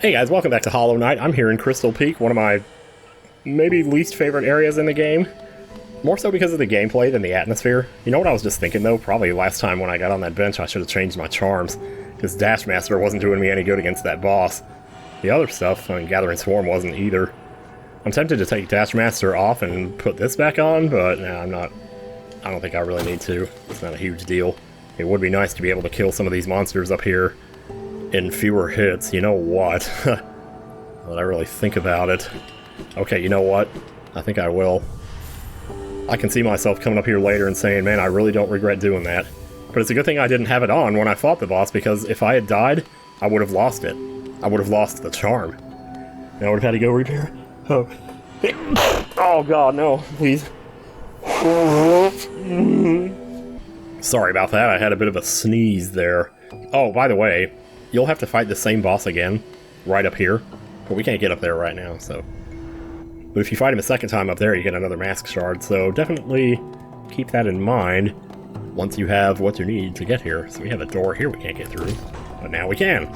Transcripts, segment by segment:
Hey guys, welcome back to Hollow Knight. I'm here in Crystal Peak, one of my maybe least favorite areas in the game. More so because of the gameplay than the atmosphere. You know what I was just thinking though? Probably last time when I got on that bench I should have changed my charms. Because Dash Master wasn't doing me any good against that boss. The other stuff, I mean, Gathering Swarm wasn't either. I'm tempted to take Dash Master off and put this back on, but nah, I'm not. I don't think I really need to. It's not a huge deal. It would be nice to be able to kill some of these monsters up here in fewer hits. You know what? Let I really think about it. Okay, you know what? I think I will. I can see myself coming up here later and saying, man, I really don't regret doing that. But it's a good thing I didn't have it on when I fought the boss, because if I had died, I would have lost it. I would have lost the charm. Now I would have had to go repair. Oh, oh god, no, please. Sorry about that, I had a bit of a sneeze there. Oh, by the way, you'll have to fight the same boss again, right up here. But we can't get up there right now, so... But if you fight him a second time up there, you get another mask shard, so definitely keep that in mind once you have what you need to get here. So we have a door here we can't get through, but now we can.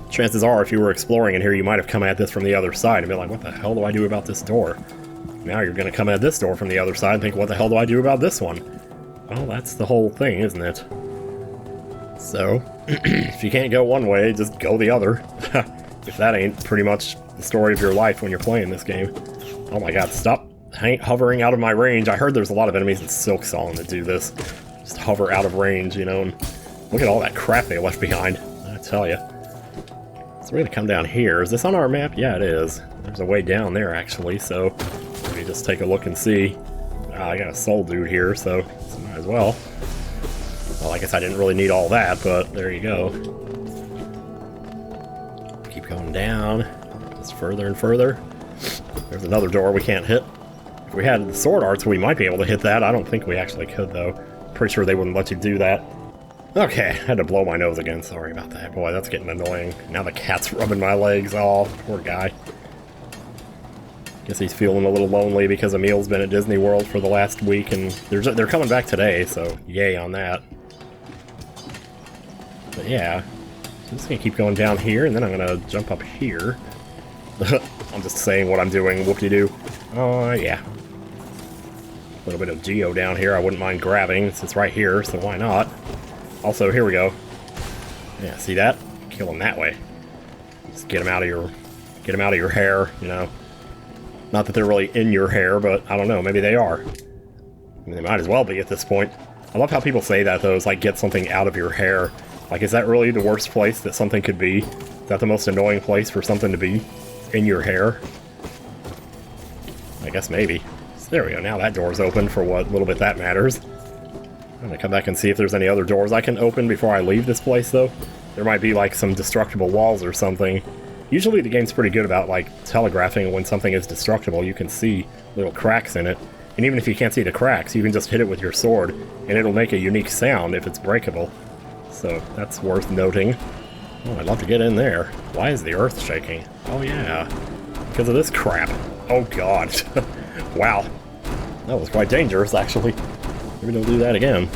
Chances are, if you were exploring in here, you might have come at this from the other side and be like, what the hell do I do about this door? Now you're going to come at this door from the other side and think, what the hell do I do about this one? Well, that's the whole thing, isn't it? So, if you can't go one way, just go the other. If that ain't pretty much the story of your life when you're playing this game. Oh my god, stop hovering out of my range. I heard there's a lot of enemies in Silk Song that do this. Just hover out of range, you know, and look at all that crap they left behind, I tell you. So we're gonna come down here. Is this on our map? Yeah, it is. There's a way down there, actually, so maybe just take a look and see. I got a soul dude here, so might as well. Well, I guess I didn't really need all that, but there you go. Keep going down, just further and further. There's another door we can't hit. If we had the sword arts, we might be able to hit that. I don't think we actually could, though. Pretty sure they wouldn't let you do that. Okay, I had to blow my nose again. Sorry about that. Boy, that's getting annoying. Now the cat's rubbing my legs. Oh, poor guy. Guess he's feeling a little lonely because Emil's been at Disney World for the last week, and they're coming back today, so yay on that. But yeah, I'm just gonna keep going down here, and then I'm gonna jump up here. I'm just saying what I'm doing, whoop-de-doo. Oh, yeah. A little bit of Geo down here I wouldn't mind grabbing. It's right here, so why not? Also, here we go. Yeah, see that? Kill him that way. Just get him out of your hair, you know. Not that they're really in your hair, but I don't know, maybe they are. I mean, they might as well be at this point. I love how people say that, though. It's like, get something out of your hair. Like, is that really the worst place that something could be? Is that the most annoying place for something to be? In your hair? I guess maybe. So there we go, now that door's open for what little bit that matters. I'm gonna come back and see if there's any other doors I can open before I leave this place, though. There might be, like, some destructible walls or something. Usually the game's pretty good about, like, telegraphing when something is destructible. You can see little cracks in it. And even if you can't see the cracks, you can just hit it with your sword, and it'll make a unique sound if it's breakable. So that's worth noting. Oh, I'd love to get in there. Why is the earth shaking? Oh yeah, because of this crap. Oh god. Wow. That was quite dangerous, actually. Maybe don't do that again.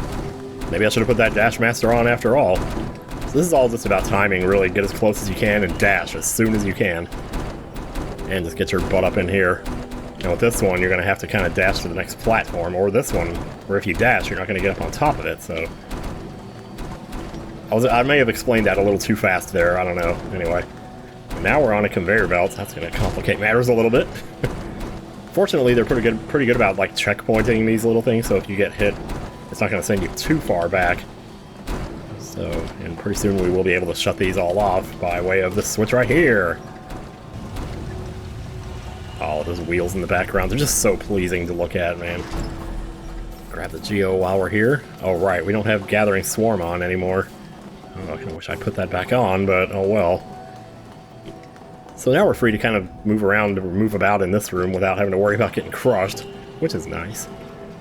Maybe I should have put that Dash Master on after all. So this is all just about timing, really. Get as close as you can and dash as soon as you can. And just get your butt up in here. Now with this one, you're going to have to kind of dash to the next platform, or this one, where if you dash, you're not going to get up on top of it, so... I may have explained that a little too fast there, I don't know. Anyway, now we're on a conveyor belt. That's going to complicate matters a little bit. Fortunately, they're pretty good about, like, checkpointing these little things, so if you get hit, it's not going to send you too far back. So, and pretty soon we will be able to shut these all off by way of this switch right here. Oh, those wheels in the background, they're just so pleasing to look at, man. Grab the Geo while we're here. Oh, right, we don't have Gathering Swarm on anymore. Oh, I kind of wish I put that back on, but oh well. So now we're free to kind of move around or move about in this room without having to worry about getting crushed, which is nice.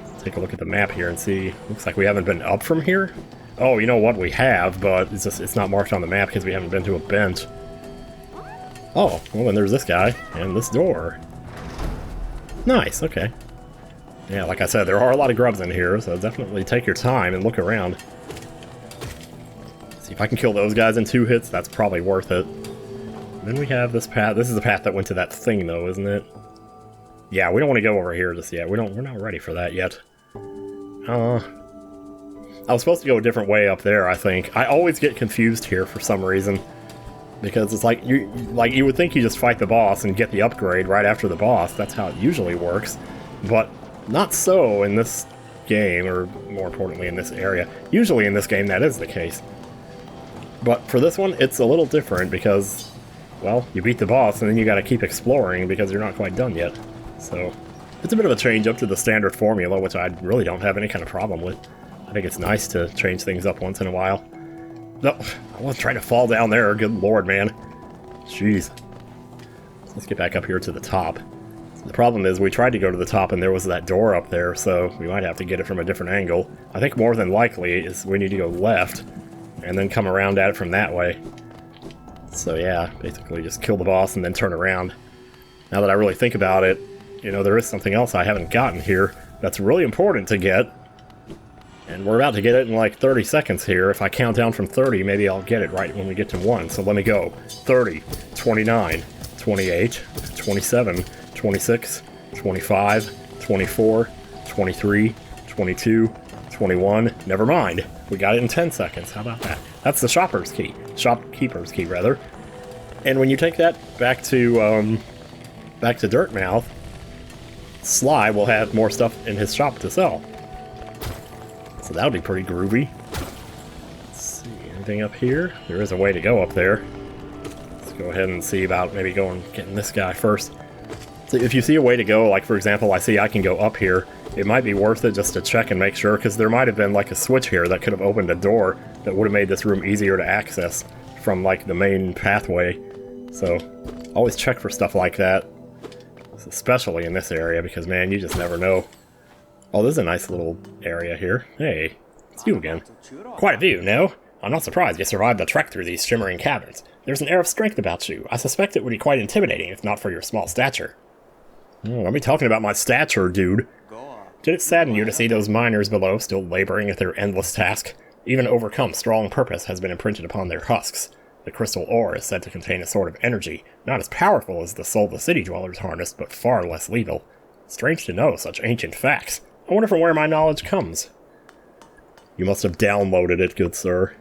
Let's take a look at the map here and see. Looks like we haven't been up from here. Oh, you know what? We have, but it's not marked on the map because we haven't been to a bench. Oh, well then there's this guy and this door. Nice, okay. Yeah, like I said, there are a lot of grubs in here, so definitely take your time and look around. See if I can kill those guys in 2 hits, that's probably worth it. Then we have this path. This is the path that went to that thing, though, isn't it? Yeah, we don't want to go over here just yet. We're not ready for that yet. I was supposed to go a different way up there, I think. I always get confused here for some reason. Because it's like you would think you just fight the boss and get the upgrade right after the boss. That's how it usually works. But not so in this game, or more importantly in this area. Usually in this game that is the case. But for this one, it's a little different because, well, you beat the boss and then you gotta keep exploring because you're not quite done yet. So, it's a bit of a change up to the standard formula, which I really don't have any kind of problem with. I think it's nice to change things up once in a while. No, I wasn't trying to fall down there, good lord, man. Jeez. Let's get back up here to the top. So the problem is we tried to go to the top and there was that door up there, so we might have to get it from a different angle. I think more than likely is we need to go left and then come around at it from that way. So yeah, basically just kill the boss and then turn around. Now that I really think about it, you know, there is something else I haven't gotten here that's really important to get. And we're about to get it in like 30 seconds here. If I count down from 30, maybe I'll get it right when we get to 1. So let me go. 30, 29, 28, 27, 26, 25, 24, 23, 22, 21. Never mind. We got it in 10 seconds. How about that? That's the shopper's key. Shopkeeper's key, rather. And when you take that back to Dirtmouth, Sly will have more stuff in his shop to sell. So that'll be pretty groovy. Let's see, anything up here? There is a way to go up there. Let's go ahead and see about maybe getting this guy first. So if you see a way to go, like for example, I see I can go up here, it might be worth it just to check and make sure, because there might have been like a switch here that could have opened a door that would have made this room easier to access from like the main pathway. So always check for stuff like that, especially in this area, because man, you just never know. Oh, this is a nice little area here. Hey, it's you again. Quite a view, no? I'm not surprised you survived the trek through these shimmering caverns. There's an air of strength about you. I suspect it would be quite intimidating if not for your small stature. Oh, don't be talking about my stature, dude. Did it sadden you to see those miners below still laboring at their endless task? Even overcome, strong purpose has been imprinted upon their husks. The crystal ore is said to contain a sort of energy, not as powerful as the soul the city dwellers harnessed, but far less lethal. Strange to know such ancient facts. I wonder from where my knowledge comes. You must have downloaded it, good sir.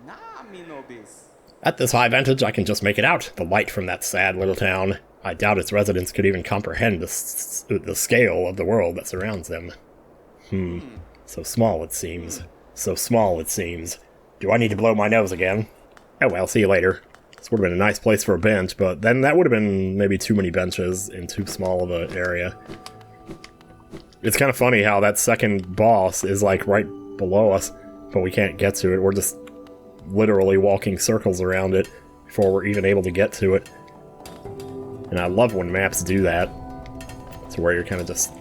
At this high vantage, I can just make it out, the light from that sad little town. I doubt its residents could even comprehend the scale of the world that surrounds them. So small it seems. So small it seems. Do I need to blow my nose again? Oh well, see you later. This would have been a nice place for a bench, but then that would have been maybe too many benches in too small of an area. It's kind of funny how that second boss is like right below us, but we can't get to it. We're just literally walking circles around it before we're even able to get to it. And I love when maps do that. It's where you're kind of just...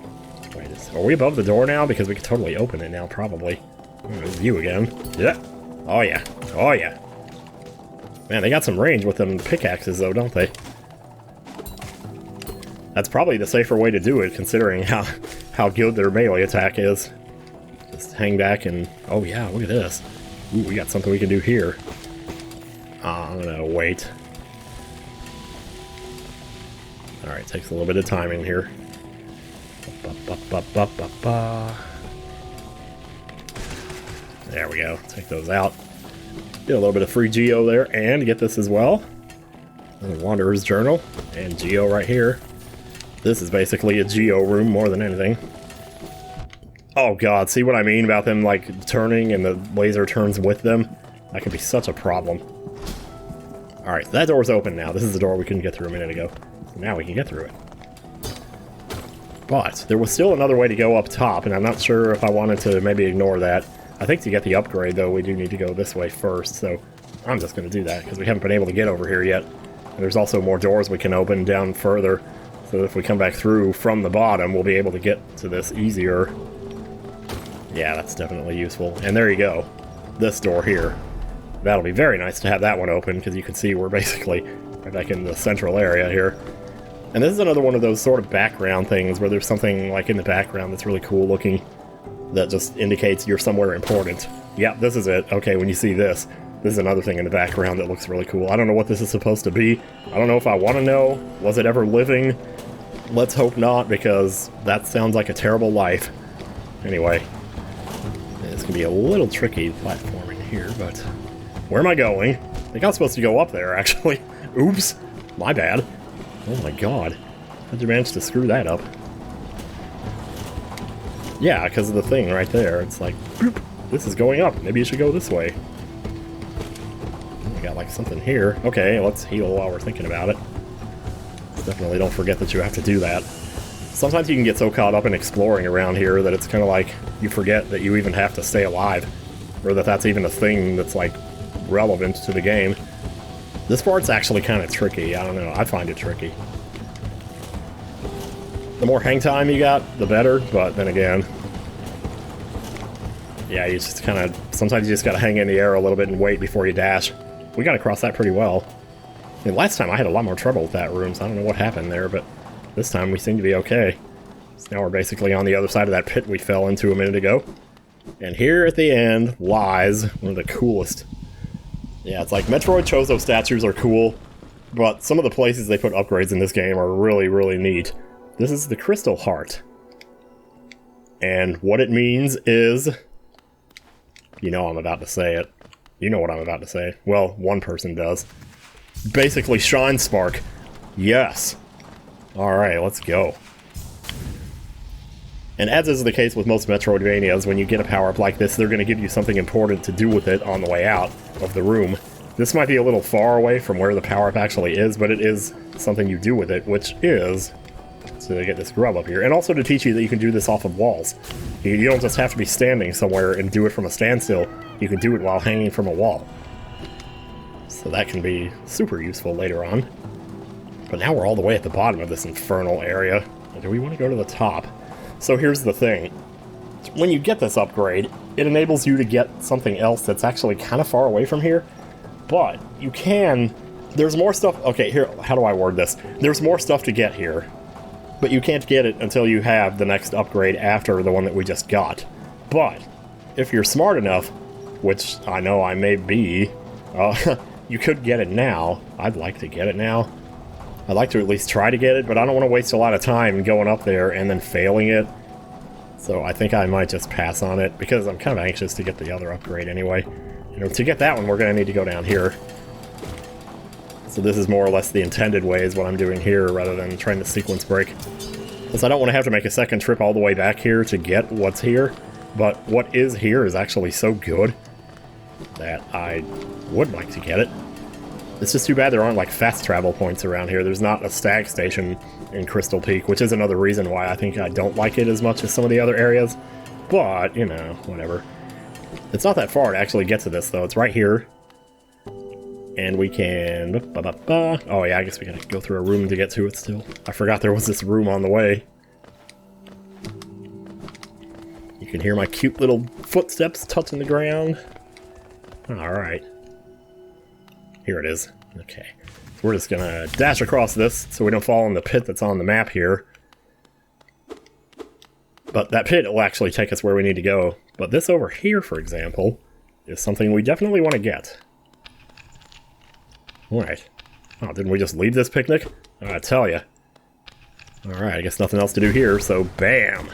Wait, are we above the door now? Because we could totally open it now, probably. There's you again. Yeah. Oh yeah. Oh yeah. Man, they got some range with them pickaxes though, don't they? That's probably the safer way to do it, considering how good their melee attack is. Just hang back and... Oh yeah, look at this. Ooh, we got something we can do here. I'm gonna wait. Alright, takes a little bit of timing here. There we go. Take those out. Get a little bit of free Geo there, and get this as well. Another Wanderer's Journal, and Geo right here. This is basically a Geo room more than anything. Oh god, see what I mean about them like turning and the laser turns with them? That could be such a problem. Alright, that door's open now. This is the door we couldn't get through a minute ago. So now we can get through it. But there was still another way to go up top, and I'm not sure if I wanted to maybe ignore that. I think to get the upgrade, though, we do need to go this way first, so I'm just going to do that, because we haven't been able to get over here yet. And there's also more doors we can open down further, so if we come back through from the bottom, we'll be able to get to this easier. Yeah, that's definitely useful. And there you go. This door here. That'll be very nice to have that one open, because you can see we're basically right back in the central area here. And this is another one of those sort of background things where there's something like in the background that's really cool looking that just indicates you're somewhere important. Yeah, this is it. Okay, when you see this This is another thing in the background that looks really cool. I don't know what this is supposed to be. I don't know if I want to know. Was it ever living? Let's hope not, because that sounds like a terrible life. Anyway, it's going to be a little tricky platforming here, but... Where am I going? I think I was supposed to go up there, actually. Oops. My bad. Oh my god. How'd you manage to screw that up? Yeah, because of the thing right there. It's like, boop, this is going up. Maybe you should go this way. We got like something here. Okay, let's heal while we're thinking about it. Definitely don't forget that you have to do that. Sometimes you can get so caught up in exploring around here that it's kind of like you forget that you even have to stay alive. Or that that's even a thing that's like relevant to the game. This part's actually kind of tricky. I don't know. I find it tricky. The more hang time you got, the better, but then again... Yeah, you just kind of... Sometimes you just gotta hang in the air a little bit and wait before you dash. We got across that pretty well. I mean, last time I had a lot more trouble with that room, so I don't know what happened there, but this time we seem to be okay. So now we're basically on the other side of that pit we fell into a minute ago. And here at the end lies one of the coolest... Yeah, it's like Metroid Chozo statues are cool, but some of the places they put upgrades in this game are really, really neat. This is the Crystal Heart. And what it means is... You know I'm about to say it. You know what I'm about to say. Well, one person does. Basically Shinespark. Yes. Alright, let's go. And as is the case with most Metroidvanias, when you get a power-up like this, they're going to give you something important to do with it on the way out of the room. This might be a little far away from where the power-up actually is, but it is something you do with it, which is... So they get this grub up here. And also to teach you that you can do this off of walls. You don't just have to be standing somewhere and do it from a standstill. You can do it while hanging from a wall. So that can be super useful later on. But now we're all the way at the bottom of this infernal area. Do we want to go to the top? So here's the thing. When you get this upgrade, it enables you to get something else that's actually kind of far away from here. But you can... There's more stuff... Okay, here, how do I word this? There's more stuff to get here. But you can't get it until you have the next upgrade after the one that we just got. But, if you're smart enough, which I know I may be, you could get it now. I'd like to get it now. I'd like to at least try to get it, but I don't want to waste a lot of time going up there and then failing it. So I think I might just pass on it, because I'm kind of anxious to get the other upgrade anyway. You know, to get that one, we're going to need to go down here. So this is more or less the intended way is what I'm doing here, rather than trying to sequence break. Because I don't want to have to make a second trip all the way back here to get what's here. But what is here is actually so good that I would like to get it. It's just too bad there aren't like fast travel points around here. There's not a stag station in Crystal Peak, which is another reason why I think I don't like it as much as some of the other areas. But, you know, whatever. It's not that far to actually get to this, though. It's right here. And we can... Oh yeah, I guess we gotta go through a room to get to it still. I forgot there was this room on the way. You can hear my cute little footsteps touching the ground. Alright. Here it is. Okay. So we're just gonna dash across this so we don't fall in the pit that's on the map here. But that pit will actually take us where we need to go. But this over here, for example, is something we definitely want to get. Alright. Oh, didn't we just leave this picnic? I tell ya. Alright, I guess nothing else to do here, so BAM!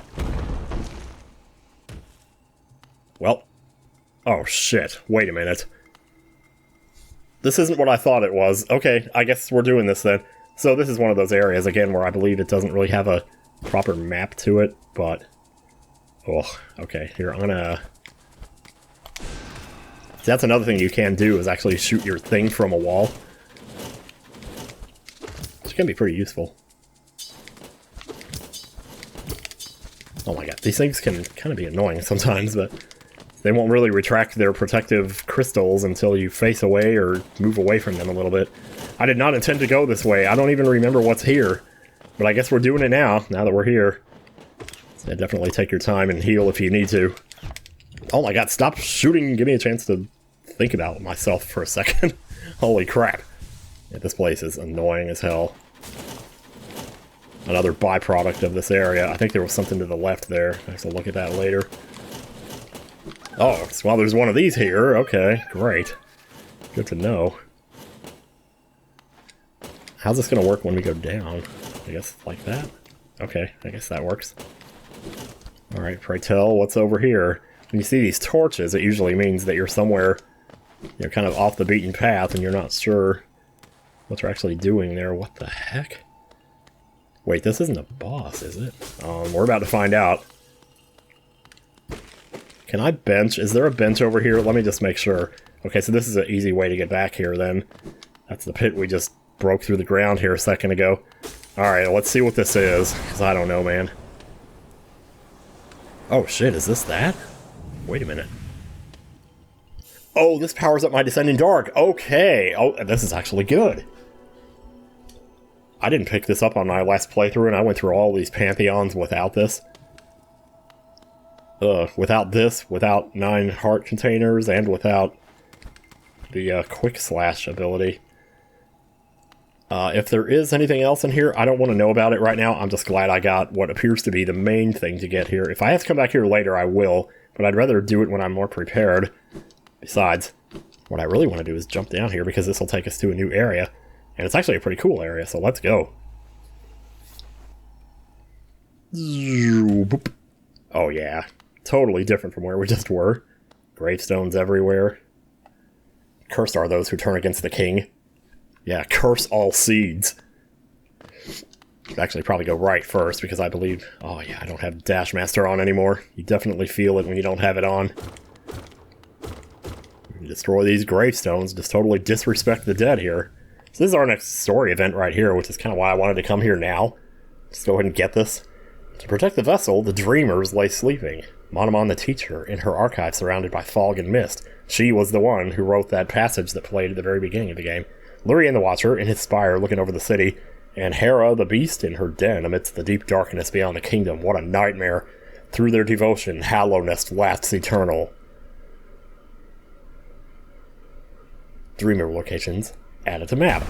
Well. Oh shit, wait a minute. This isn't what I thought it was. Okay, I guess we're doing this then. So this is one of those areas, again, where I believe it doesn't really have a proper map to it, but... Oh, okay, here, I'm gonna... See, that's another thing you can do, is actually shoot your thing from a wall. Which can be pretty useful. Oh my god, these things can kind of be annoying sometimes, but they won't really retract their protective crystals until you face away or move away from them a little bit. I did not intend to go this way. I don't even remember what's here. But I guess we're doing it now that we're here. So definitely take your time and heal if you need to. Oh my god, stop shooting! Give me a chance to think about myself for a second. Holy crap. Yeah, this place is annoying as hell. Another byproduct of this area. I think there was something to the left there. I have to look at that later. Oh, well, there's one of these here. Okay, great. Good to know. How's this gonna work when we go down? I guess like that? Okay, I guess that works. Alright, pray tell, what's over here? When you see these torches, it usually means that you're somewhere, you're kind of off the beaten path and you're not sure what you're actually doing there. What the heck? Wait, this isn't a boss, is it? We're about to find out. Can I bench? Is there a bench over here? Let me just make sure. Okay, so this is an easy way to get back here then. That's the pit we just broke through the ground here a second ago. Alright, let's see what this is, because I don't know, man. Oh shit, is this that? Wait a minute. Oh, this powers up my Descending Dark. Okay. Oh, this is actually good. I didn't pick this up on my last playthrough, and I went through all these Pantheons without this. Without this, without 9 heart containers, and without the quick slash ability. If there is anything else in here, I don't want to know about it right now. I'm just glad I got what appears to be the main thing to get here. If I have to come back here later, I will, but I'd rather do it when I'm more prepared. Besides, what I really want to do is jump down here, because this will take us to a new area. And it's actually a pretty cool area, so let's go. Oh yeah, totally different from where we just were. Gravestones everywhere. Cursed are those who turn against the king. Yeah, curse all seeds. Should actually probably go right first, because I believe... Oh yeah, I don't have Dash Master on anymore. You definitely feel it when you don't have it on. Destroy these gravestones, just totally disrespect the dead here. So this is our next story event right here, which is kind of why I wanted to come here now. Just go ahead and get this. To protect the vessel, the Dreamers lay sleeping. Monomon the teacher, in her archive surrounded by fog and mist. She was the one who wrote that passage that played at the very beginning of the game. Lurien the Watcher, in his spire looking over the city. And Hera the Beast, in her den amidst the deep darkness beyond the kingdom. What a nightmare. Through their devotion, hallowness lasts eternal. Dreamer locations added to map.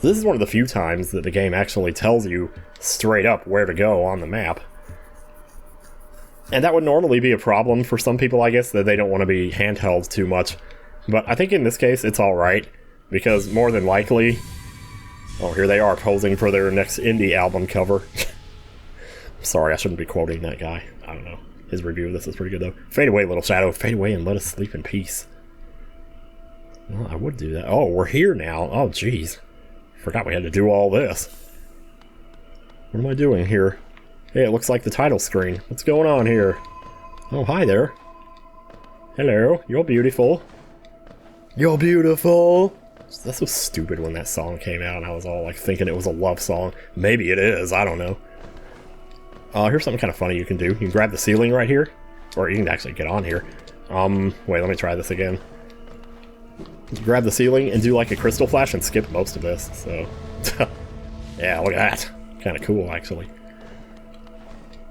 This is one of the few times that the game actually tells you straight up where to go on the map. And that would normally be a problem for some people, I guess, that they don't want to be handheld too much. But I think in this case it's alright, because more than likely... Oh, here they are posing for their next indie album cover. Sorry, I shouldn't be quoting that guy. I don't know. His review of this is pretty good, though. Fade away, little shadow. Fade away and let us sleep in peace. Well, I would do that. Oh, we're here now. Oh, jeez. Forgot we had to do all this. What am I doing here? Hey, it looks like the title screen. What's going on here? Oh, hi there. Hello. You're beautiful. You're beautiful. This was stupid when that song came out, and I was all like thinking it was a love song. Maybe it is. I don't know. Here's something kind of funny you can do. You can grab the ceiling right here. Or you can actually get on here. Wait, let me try this again. Grab the ceiling and do like a crystal flash and skip most of this, so... Yeah, look at that. Kind of cool, actually.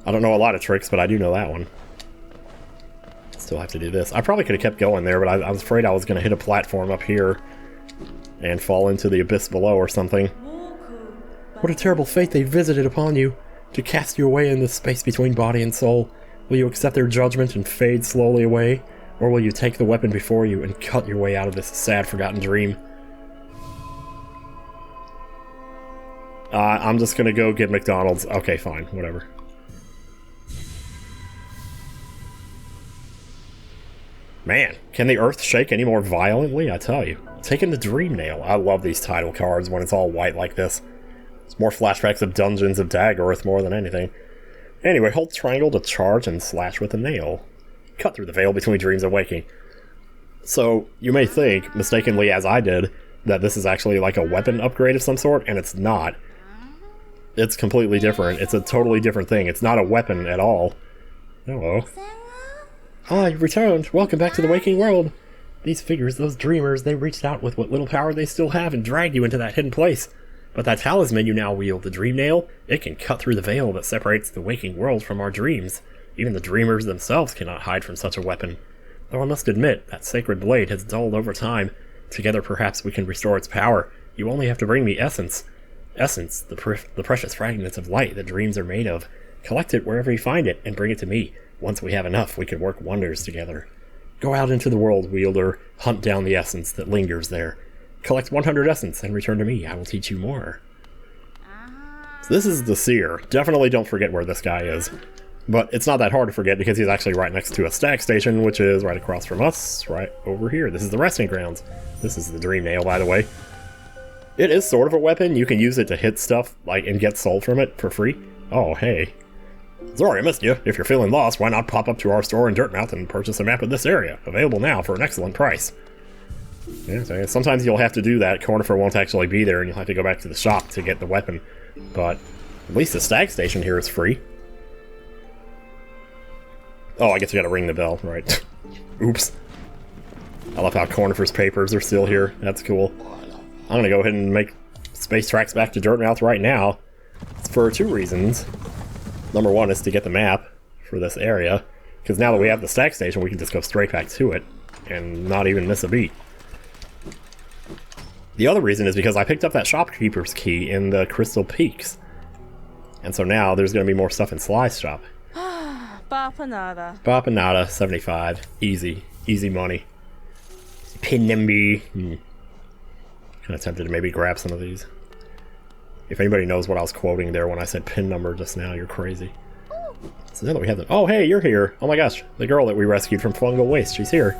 I don't know a lot of tricks, but I do know that one. Still have to do this. I probably could have kept going there, but I was afraid I was going to hit a platform up here and fall into the abyss below or something. What a terrible fate they visited upon you, to cast you away in the space between body and soul. Will you accept their judgment and fade slowly away? Or will you take the weapon before you and cut your way out of this sad, forgotten dream? I'm just gonna go get McDonald's. Okay, fine, whatever. Man, can the earth shake any more violently? I tell you. Taking the Dream Nail. I love these title cards when it's all white like this. It's more flashbacks of Dungeons of Daggorth more than anything. Anyway, hold triangle to charge and slash with a nail. Cut through the veil between dreams and waking. So, you may think, mistakenly as I did, that this is actually like a weapon upgrade of some sort, and it's not. It's completely different. It's a totally different thing. It's not a weapon at all. Hello. Ah, you've returned. Welcome back to the waking world. These figures, those dreamers, they reached out with what little power they still have and dragged you into that hidden place. But that talisman you now wield, the Dream Nail, it can cut through the veil that separates the waking world from our dreams. Even the dreamers themselves cannot hide from such a weapon. Though I must admit, that sacred blade has dulled over time. Together perhaps we can restore its power. You only have to bring me essence. Essence, the precious fragments of light that dreams are made of. Collect it wherever you find it, and bring it to me. Once we have enough, we can work wonders together. Go out into the world, wielder. Hunt down the essence that lingers there. Collect 100 essence and return to me. I will teach you more. So this is the seer. Definitely don't forget where this guy is. But it's not that hard to forget because he's actually right next to a stag station, which is right across from us, right over here. This is the resting grounds. This is the dream nail, by the way. It is sort of a weapon. You can use it to hit stuff like and get soul from it for free. Oh, hey. Sorry I missed you. If you're feeling lost, why not pop up to our store in Dirtmouth and purchase a map of this area? Available now for an excellent price. Yeah, so sometimes you'll have to do that. Cornifer won't actually be there and you'll have to go back to the shop to get the weapon. But at least the stag station here is free. Oh, I guess you gotta ring the bell, right. Oops. I love how Cornifer's papers are still here. That's cool. I'm gonna go ahead and make space tracks back to Dirtmouth right now. It's for 2 reasons. Number 1 is to get the map for this area, because now that we have the stag station, we can just go straight back to it and not even miss a beat. The other reason is because I picked up that shopkeeper's key in the Crystal Peaks. And so now there's going to be more stuff in Sly's shop. Bapanada, 75. Easy. Easy money. Pin number. Kind of tempted to maybe grab some of these. If anybody knows what I was quoting there when I said pin number just now, you're crazy. So now that we have them. Oh, hey, you're here. Oh my gosh. The girl that we rescued from Fungal Waste. She's here.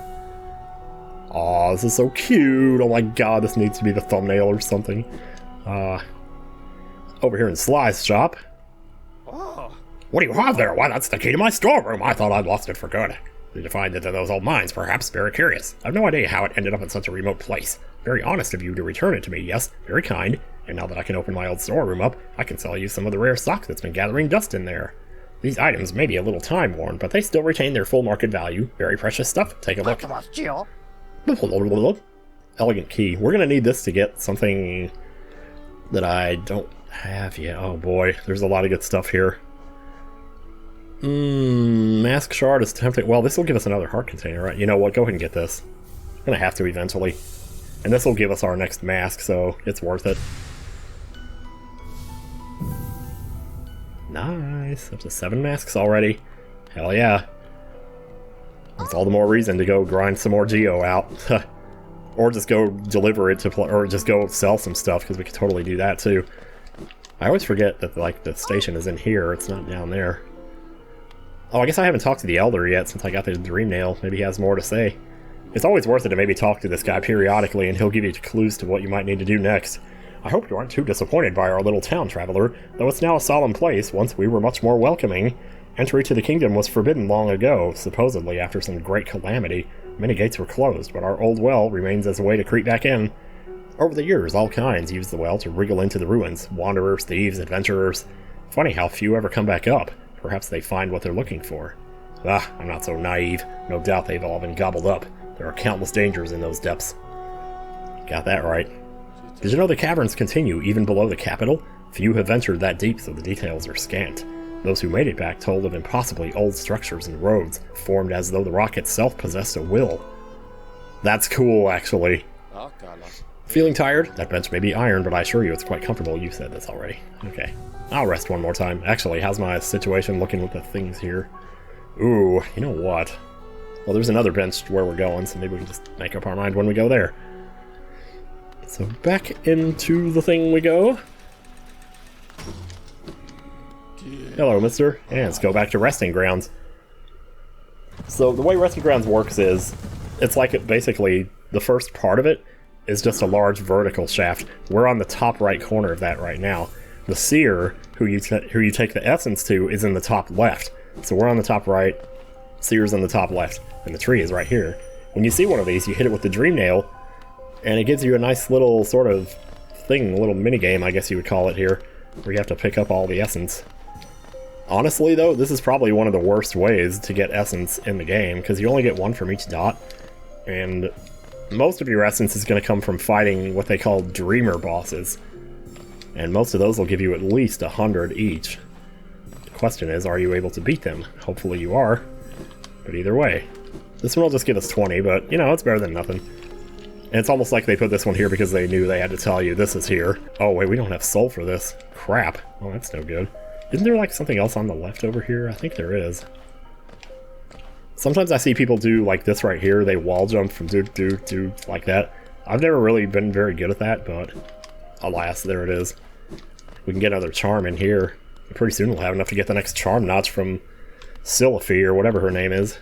Aw, this is so cute. Oh my god, this needs to be the thumbnail or something. Over here in Sly's shop. Oh. What do you have there? Why, that's the key to my storeroom. I thought I'd lost it for good. Did you find it in those old mines, perhaps? Very curious. I have no idea how it ended up in such a remote place. Very honest of you to return it to me, yes. Very kind. And now that I can open my old storeroom up, I can sell you some of the rare stock that's been gathering dust in there. These items may be a little time-worn, but they still retain their full market value. Very precious stuff. Take a look. Elegant key. We're going to need this to get something that I don't have yet. Oh boy, there's a lot of good stuff here. Mask shard is tempting. Well, this will give us another heart container, right? You know what? Go ahead and get this. I'm going to have to eventually. And this will give us our next mask, so it's worth it. Nice. Up to 7 masks already. Hell yeah. That's all the more reason to go grind some more Geo out. Or just go deliver it to or just go sell some stuff, because we could totally do that too. I always forget that like the station is in here, it's not down there. Oh, I guess I haven't talked to the Elder yet since I got the Dream Nail. Maybe he has more to say. It's always worth it to maybe talk to this guy periodically, and he'll give you clues to what you might need to do next. I hope you aren't too disappointed by our little town, traveler, though it's now a solemn place. Once we were much more welcoming. Entry to the kingdom was forbidden long ago, supposedly after some great calamity. Many gates were closed, but our old well remains as a way to creep back in. Over the years, all kinds used the well to wriggle into the ruins. Wanderers, thieves, adventurers. Funny how few ever come back up. Perhaps they find what they're looking for. Ah, I'm not so naive. No doubt they've all been gobbled up. There are countless dangers in those depths. Got that right. Did you know the caverns continue even below the capital? Few have ventured that deep, so the details are scant. Those who made it back told of impossibly old structures and roads, formed as though the rock itself possessed a will. That's cool, actually. Feeling tired? That bench may be iron, but I assure you it's quite comfortable. You said this already. Okay. I'll rest one more time. Actually, how's my situation looking with the things here? Ooh, you know what? Well, there's another bench where we're going, so maybe we can just make up our mind when we go there. So back into the thing we go. Hello, mister. And let's go back to resting grounds. So the way resting grounds works is, it's like basically the first part of it is just a large vertical shaft. We're on the top right corner of that right now. The seer, who you take the essence to, is in the top left. So we're on the top right, seer's on the top left, and the tree is right here. When you see one of these, you hit it with the Dream Nail, and it gives you a nice little sort of thing, a little mini game, I guess you would call it here, where you have to pick up all the essence. Honestly, though, this is probably one of the worst ways to get essence in the game, because you only get 1 from each dot, and most of your essence is going to come from fighting what they call Dreamer bosses, and most of those will give you at least 100 each. The question is, are you able to beat them? Hopefully you are, but either way. This one will just give us 20, but, you know, it's better than nothing. And it's almost like they put this one here because they knew they had to tell you this is here. Oh, wait, we don't have soul for this. Crap. Oh, that's no good. Isn't there, like, something else on the left over here? I think there is. Sometimes I see people do like this right here. They wall jump from do like that. I've never really been very good at that, but alas, there it is. We can get another charm in here. Pretty soon we'll have enough to get the next charm notch from Sylphie, or whatever her name is.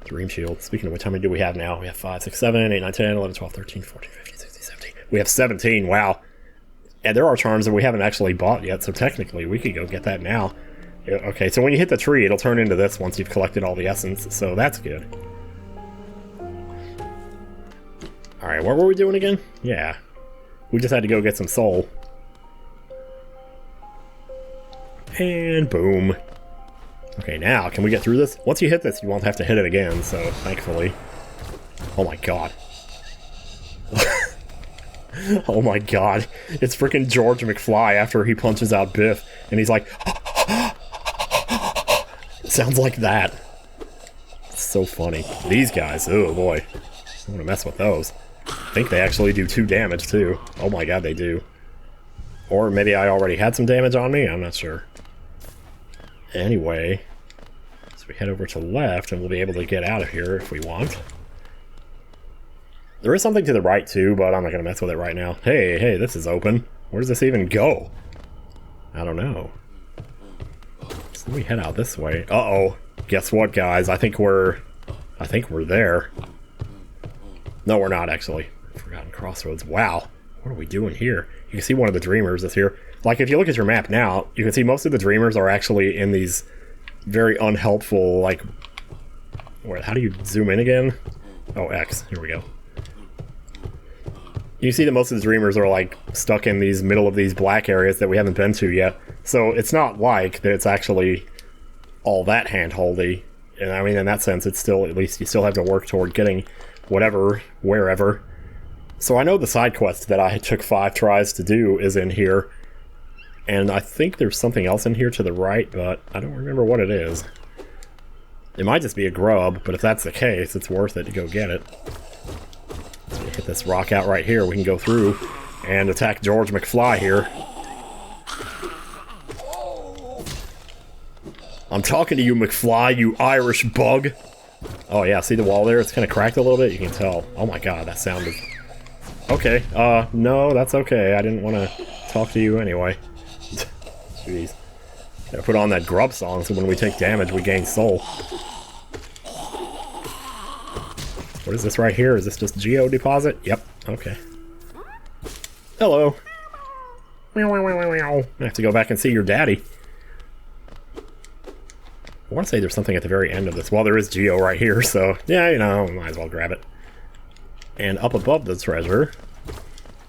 Dream Shield. Speaking of which, how many do we have now? We have 5, 6, 7, 8, 9, 10, 11, 12, 13, 14, 15, 16, 17. We have 17, wow. And there are charms that we haven't actually bought yet, so technically we could go get that now. Yeah, okay, so when you hit the tree, it'll turn into this once you've collected all the essence, so that's good. Alright, what were we doing again? Yeah. We just had to go get some soul. And boom. Okay, now, can we get through this? Once you hit this, you won't have to hit it again, so thankfully. Oh my god. Oh my god. It's freaking George McFly after he punches out Biff, and he's like... It sounds like that. It's so funny. These guys, oh boy. I don't want to mess with those. I think they actually do 2 damage, too. Oh my god, they do. Or maybe I already had some damage on me? I'm not sure. Anyway, so we head over to the left, and we'll be able to get out of here if we want. There is something to the right, too, but I'm not going to mess with it right now. Hey, hey, this is open. Where does this even go? I don't know. So we head out this way. Uh-oh. Guess what, guys? I think we're there. No, we're not, actually. Forgotten Crossroads. Wow. What are we doing here? You can see one of the Dreamers is here. Like, if you look at your map now, you can see most of the Dreamers are actually in these very unhelpful, like... Wait, how do you zoom in again? Oh, X. Here we go. You see that most of the Dreamers are, like, stuck in these middle of these black areas that we haven't been to yet. So it's not like that it's actually all that hand-holdy. And I mean, in that sense, it's still, at least, you still have to work toward getting whatever, wherever. So I know the side quest that I took 5 tries to do is in here. And I think there's something else in here to the right, but I don't remember what it is. It might just be a grub, but if that's the case, it's worth it to go get it. So we hit this rock out right here, we can go through and attack George McFly here. I'm talking to you, McFly, you Irish bug! Oh yeah, see the wall there? It's kind of cracked a little bit, you can tell. Oh my god, that sounded... Okay, no, that's okay. I didn't want to talk to you anyway. Jeez. Gotta put on that grub song so when we take damage, we gain soul. What is this right here? Is this just Geo deposit? Yep, okay. Hello. I have to go back and see your daddy. I want to say there's something at the very end of this. Well, there is Geo right here, so yeah, you know, might as well grab it. And up above the treasure,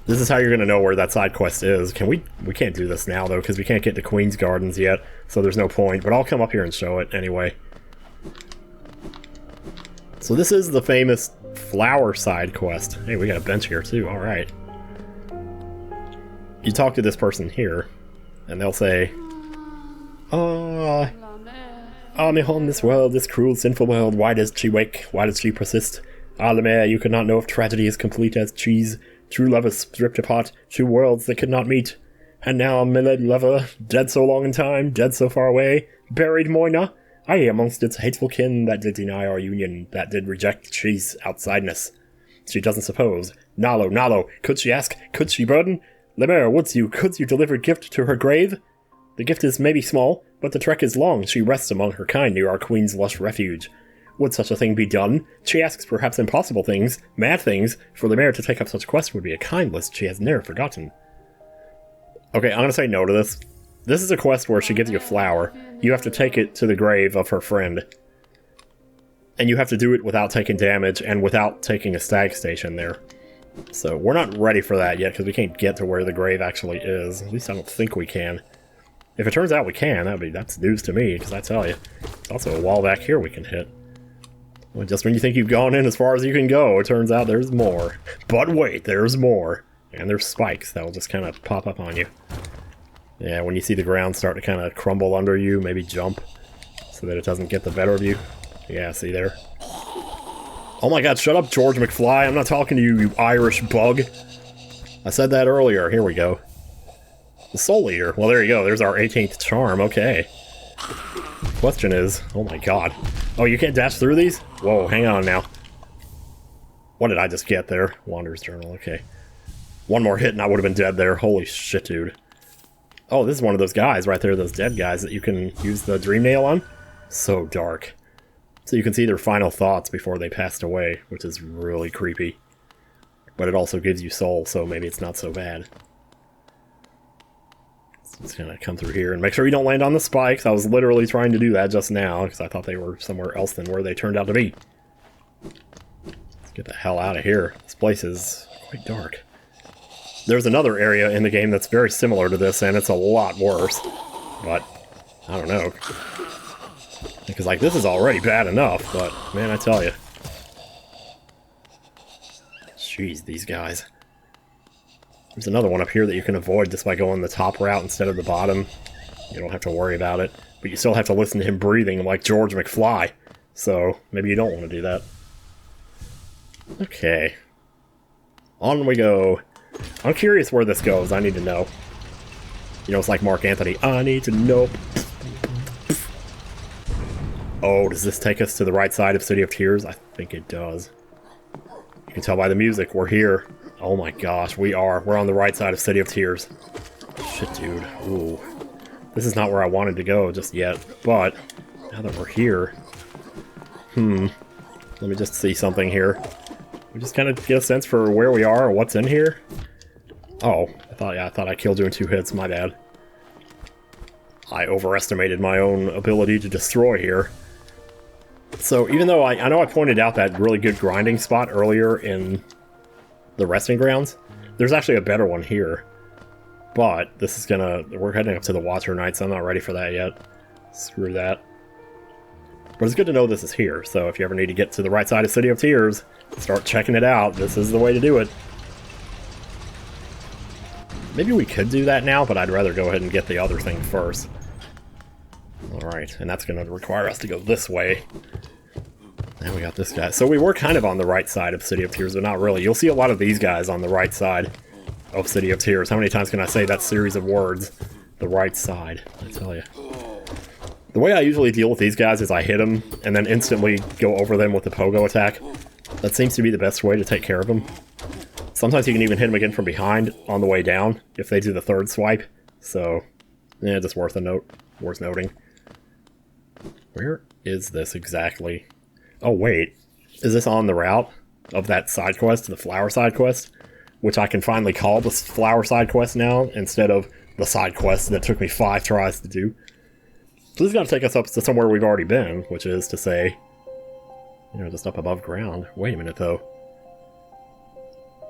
this is how you're going to know where that side quest is. We can't do this now, though, because we can't get to Queen's Gardens yet, so there's no point, but I'll come up here and show it anyway. So this is the famous flower side quest. Hey, we got a bench here, too. Alright. You talk to this person here, and they'll say, me home, this world, this cruel, sinful world, why does she wake? Why does she persist? Ah, la mère, you could not know if tragedy is complete as cheese. True lovers stripped apart, two worlds that could not meet. And now a milad lover, dead so long in time, dead so far away, buried moina. I amongst its hateful kin that did deny our union, that did reject she's outsideness. She doesn't suppose. Nalo, could she ask, could she burden? La mère, could you deliver gift to her grave? The gift is maybe small, but the trek is long, she rests among her kind near our queen's lush refuge. Would such a thing be done? She asks perhaps impossible things, mad things, for the mare to take up such a quest would be a kind list she has ne'er forgotten. Okay, I'm gonna say no to this. This is a quest where she gives you a flower. You have to take it to the grave of her friend. And you have to do it without taking damage and without taking a stag station there. So we're not ready for that yet because we can't get to where the grave actually is. At least I don't think we can. If it turns out we can, that's news to me, because I tell you. There's also a wall back here we can hit. Well, just when you think you've gone in as far as you can go, it turns out there's more. But wait, there's more. And there's spikes that'll just kind of pop up on you. Yeah, when you see the ground start to kind of crumble under you, maybe jump so that it doesn't get the better of you. Yeah, see there? Oh my god, shut up, George McFly. I'm not talking to you, you Irish bug. I said that earlier. Here we go. The Soul Eater. Well, there you go. There's our 18th charm. Okay. question is... Oh my god. Oh, you can't dash through these? Whoa, hang on now. What did I just get there? Wanderer's Journal, okay. One more hit and I would have been dead there. Holy shit, dude. Oh, this is one of those guys right there, those dead guys that you can use the dream nail on. So dark. So you can see their final thoughts before they passed away, which is really creepy. But it also gives you soul, so maybe it's not so bad. So just gonna come through here and make sure you don't land on the spikes. I was literally trying to do that just now, because I thought they were somewhere else than where they turned out to be. Let's get the hell out of here. This place is quite dark. There's another area in the game that's very similar to this, and it's a lot worse. But, I don't know. Because, like, this is already bad enough, but, man, I tell you. Jeez, these guys. There's another one up here that you can avoid just by going the top route instead of the bottom. You don't have to worry about it. But you still have to listen to him breathing like George McFly. So, maybe you don't want to do that. Okay. On we go. I'm curious where this goes. I need to know. You know, it's like Mark Anthony. I need to know. Oh, does this take us to the right side of City of Tears? I think it does. You can tell by the music. We're here. Oh my gosh, we are. We're on the right side of City of Tears. Shit, dude. Ooh. This is not where I wanted to go just yet. But, now that we're here... Let me just see something here. We just kind of get a sense for where we are or what's in here. Oh, I thought I killed you in 2 hits, my bad. I overestimated my own ability to destroy here. So even though I know I pointed out that really good grinding spot earlier in the resting grounds, there's actually a better one here. But this is we're heading up to the Watcher Knights, so I'm not ready for that yet. Screw that. But it's good to know this is here, so if you ever need to get to the right side of City of Tears, start checking it out. This is the way to do it. Maybe we could do that now, but I'd rather go ahead and get the other thing first. Alright, and that's going to require us to go this way. Now we got this guy. So we were kind of on the right side of City of Tears, but not really. You'll see a lot of these guys on the right side of City of Tears. How many times can I say that series of words? The right side, I tell you. The way I usually deal with these guys is I hit them, and then instantly go over them with the pogo attack. That seems to be the best way to take care of them. Sometimes you can even hit them again from behind on the way down, if they do the third swipe. So, yeah, just worth noting. Where is this exactly? Oh, wait. Is this on the route of that side quest, the flower side quest? Which I can finally call the flower side quest now, instead of the side quest that took me 5 tries to do. So this is going to take us up to somewhere we've already been, which is to say, you know, just up above ground. Wait a minute, though.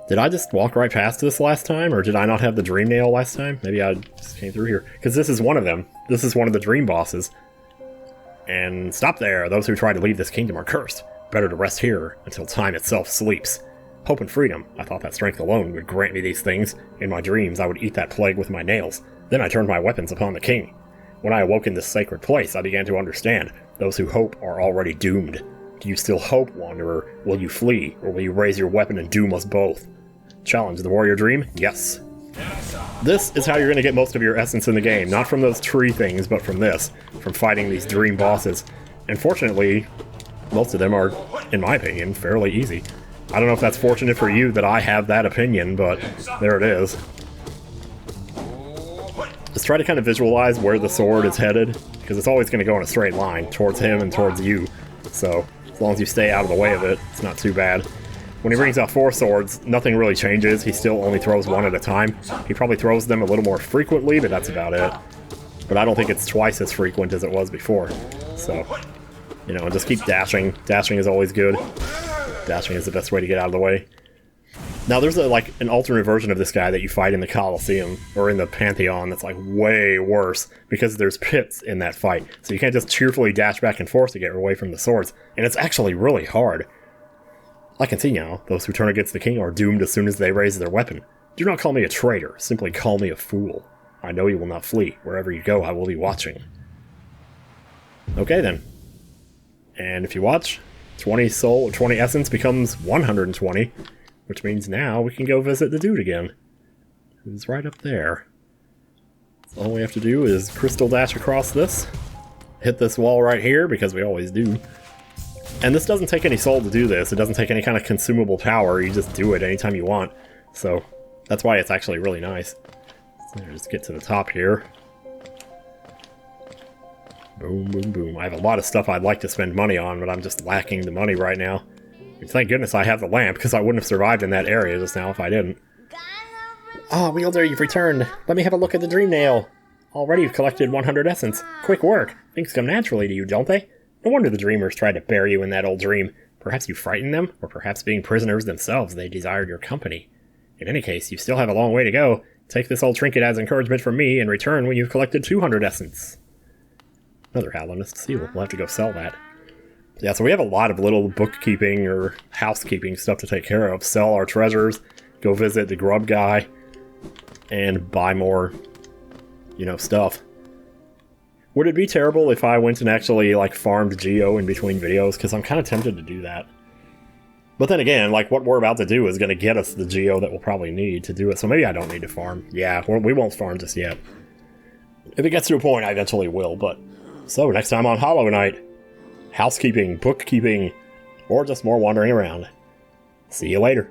Did I just walk right past this last time, or did I not have the dream nail last time? Maybe I just came through here. Because this is one of them. This is one of the dream bosses. And stop there. Those who try to leave this kingdom are cursed. Better to rest here until time itself sleeps. Hope and freedom. I thought that strength alone would grant me these things. In my dreams, I would eat that plague with my nails. Then I turned my weapons upon the king. When I awoke in this sacred place, I began to understand. Those who hope are already doomed. Do you still hope, Wanderer? Will you flee, or will you raise your weapon and doom us both? Challenge the warrior dream? Yes. This is how you're going to get most of your essence in the game. Not from those tree things, but from this. From fighting these dream bosses. And fortunately, most of them are, in my opinion, fairly easy. I don't know if that's fortunate for you that I have that opinion, but there it is. Just try to kind of visualize where the sword is headed, because it's always going to go in a straight line, towards him and towards you. So, as long as you stay out of the way of it, it's not too bad. When he brings out 4 swords, nothing really changes. He still only throws 1 at a time. He probably throws them a little more frequently, but that's about it. But I don't think it's twice as frequent as it was before. So, you know, just keep dashing. Dashing is always good. Dashing is the best way to get out of the way. Now, there's like an alternate version of this guy that you fight in the Colosseum, or in the Pantheon, that's like way worse, because there's pits in that fight. So you can't just cheerfully dash back and forth to get away from the swords. And it's actually really hard. I can see now, those who turn against the king are doomed as soon as they raise their weapon. Do not call me a traitor, simply call me a fool. I know you will not flee. Wherever you go, I will be watching. Okay then. And if you watch, 20 soul or 20 essence becomes 120, which means now we can go visit the dude again. Who's right up there. So all we have to do is crystal dash across this. hit this wall right here, because we always do. And this doesn't take any soul to do this. It doesn't take any kind of consumable power. You just do it anytime you want. So that's why it's actually really nice. So just get to the top here. Boom, boom, boom. I have a lot of stuff I'd like to spend money on, but I'm just lacking the money right now. And thank goodness I have the lamp, because I wouldn't have survived in that area just now if I didn't. Ah, Wielder, you've returned. Let me have a look at the dream nail. Already you've collected 100 essence. Quick work. Things come naturally to you, don't they? No wonder the dreamers tried to bury you in that old dream. Perhaps you frightened them, or perhaps being prisoners themselves they desired your company. In any case, you still have a long way to go. Take this old trinket as encouragement from me and return when you've collected 200 essence. Another Hallownest seal. We'll have to go sell that. Yeah, so we have a lot of little bookkeeping or housekeeping stuff to take care of. Sell our treasures, go visit the grub guy, and buy more, stuff. Would it be terrible if I went and actually, farmed Geo in between videos? Because I'm kind of tempted to do that. But then again, what we're about to do is going to get us the Geo that we'll probably need to do it. So maybe I don't need to farm. Yeah, we won't farm just yet. If it gets to a point, I eventually will. But so, next time on Hollow Knight, housekeeping, bookkeeping, or just more wandering around. See you later.